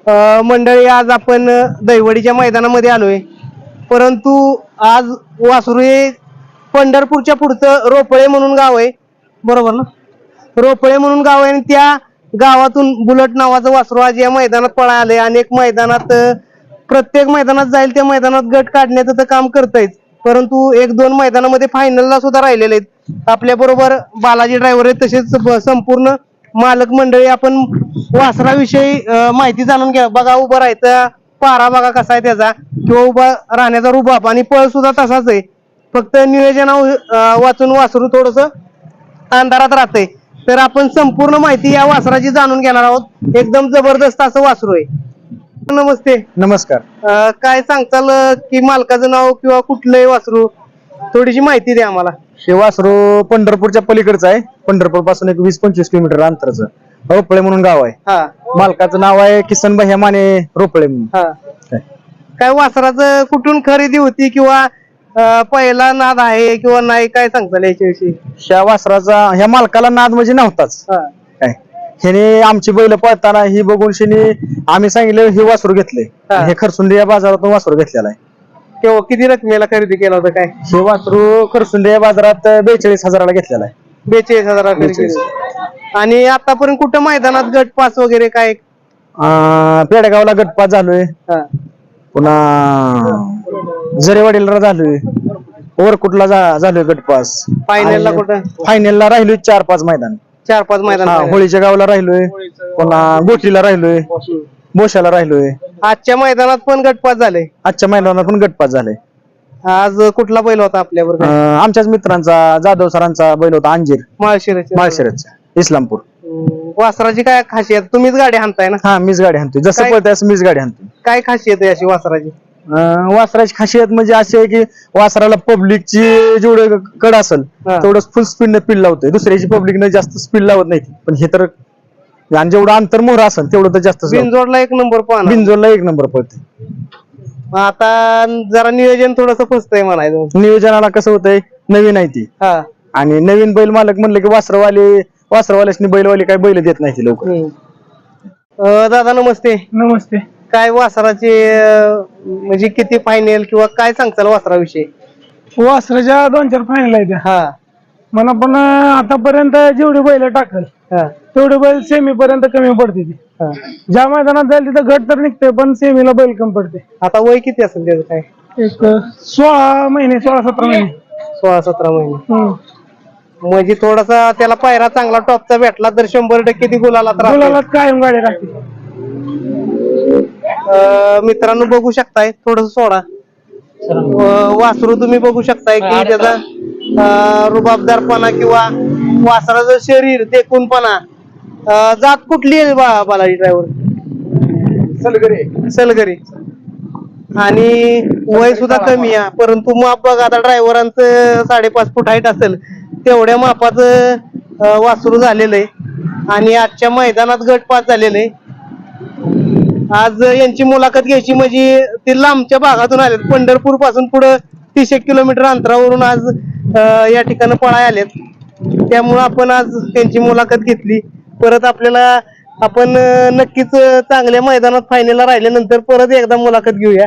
मंडळी, आज आपण दैवडीच्या मैदानामध्ये आलोय, परंतु आज वासरू हे पंढरपूरच्या पुढचं रोपळे म्हणून गाव आहे, बरोबर ना? रोपळे म्हणून गाव आहे आणि त्या गावातून बुलट नावाचं वासरू आज या मैदानात पळा आले. अनेक मैदानात प्रत्येक मैदानात जाईल त्या मैदानात गट काढण्याचं तर काम करतायच, परंतु एक दोन मैदानामध्ये फायनलला सुद्धा राहिलेले आहेत. आपल्या बरोबर बालाजी ड्रायव्हर आहेत, तसेच संपूर्ण मालक मंडळी. आपण वासराविषयी माहिती जाणून घ्या. बघा, उभं राहायचं पारा बघा कसा आहे त्याचा, किंवा उभा राहण्याचा रुबाब, आणि पळ सुद्धा तसाच आहे. फक्त नियोजन वाचून वासरू थोडस अंधारात राहतंय. तर आपण संपूर्ण माहिती या वासराची जाणून घेणार आहोत. एकदम जबरदस्त असं वासरू आहे. नमस्ते. नमस्कार. काय सांगताल की मालकाचं नाव किंवा कुठलंही वासरू, थोडीशी माहिती द्या आम्हाला. हे वासरू पंढरपूरच्या पलीकडचं आहे. पंढरपूर पासून एक 20-25 किलोमीटर अंतरचं रोपळे म्हणून गाव आहे. हा, मालकाचं नाव आहे किसन भैया माने रोपळे म्हणून. हा. काय वासराचं कुठून खरेदी होती, किंवा पहिला नाद आहे किंवा नाही, काय सांगताल याच्याविषयी? ह्या वासराचा ह्या मालकाला नाद म्हणजे नव्हताच. काय ह्याने आमची बैल पळताना ही बघून शिनी आम्ही सांगितलं हे वासरू घेतले. हे खरसुंडी या बाजारातून वासरू घेतलेला आहे. तेव्हा किती रकमेला खरेदी केला होता? काय हे वासरू खरसुंडी या बाजारात 42,000ला घेतलेला आहे. 42,000 खरेदी. आणि आतापर्यंत कुठं मैदानात गट पास वगैरे काय? पेडगावला गटपास झालोय, पुन्हा जरेवाडीला झालोय, ओरकुटला झालोय गटपास. फायनलला कुठं? फायनलला राहिलोय 4-5 मैदान. 4-5 मैदान. होळीच्या गावला राहिलोय, पुन्हा गोटीला राहिलोय, बोशाला राहिलोय. आजच्या मैदानात पण गटपास झाले. आजच्या मैदानात पण गटपास झाले. आज कुठला बैल होता आपल्याबरोबर? आमच्याच मित्रांचा, जाधव सरांचा बैल होता अंजीर, माळशिरसचा, इस्लामपूर. वासराची काय खासियत? तुम्हीच गाडी हाणताय ना? हा, मीच गाडी हाणतोय. जसं पळतंय असं मीच गाडी हाणतोय. काय खासियत आहे अशी वासराची? वासराची खासियत म्हणजे अशी आहे की वासराला पब्लिकची जेवढं कड असेल तेवढं फुल स्पीडने पीड लावतोय. दुसऱ्याची पब्लिकने जास्त स्पीड लावत नाही, पण हे तर आणि जेवढं अंतर मोहर असेल तेवढं तर जास्त. बिनजोडला एक नंबर पाहणार. बिनजोडला एक नंबर पळते. आता जरा नियोजन थोडस फसतंय म्हणायचं. नियोजनाला कसं होतंय, नवीन आहे ती, आणि नवीन बैल मालक म्हणलं की वासरवाल्यासनी बैलवाले काय बैल देत नाही लोक. दादा नमस्ते. नमस्ते. काय वासराचे म्हणजे किती फायनल किंवा काय सांगताल वासराविषयी? वासराच्या 2-4 फायनल आहेत. हा, मला पण आतापर्यंत जेवढी बैल टाकल तेवढी बैल सेमी पर्यंत कमी पडते ती. ज्या मैदानात जाईल तिथं गट तर निघते, पण सेमीला बैल कमी पडते. आता वय किती असेल त्याचं? काय एक 16 महिने, 16-17 महिने. 16-17 महिने. म्हणजे थोडासा त्याला पायरा चांगला टॉपचा भेटला तर 100% ती गुलाला कायम गाडी राहते. मित्रांनो बघू शकताय, थोडस सोडा. वासरू तुम्ही बघू शकताय की त्याचा रुबाबदारपणा किंवा वासराचं शरीर देखूनपणा. जात कुठली आहे बालाजी ड्रायव्हर? सलगरी. आणि वय सुद्धा कमी आहे, परंतु माप बघा आता ड्रायव्हरांचं 5.5 फूट हाईट असेल तेवढ्या मापाचं वासरू झालेलं आहे. आणि आजच्या मैदानात गट पास झालेलं आहे. आज यांची मुलाखत घ्यायची म्हणजे ते लांबच्या भागातून आलेत. पंढरपूर पासून पुढे 30 किलोमीटर अंतरावरून आज या ठिकाणी पळाय आलेत. त्यामुळे आपण आज त्यांची मुलाखत घेतली. परत आपण नक्कीच चांगल्या मैदानात फायनलला राहिल्यानंतर परत एकदा मुलाखत घेऊया.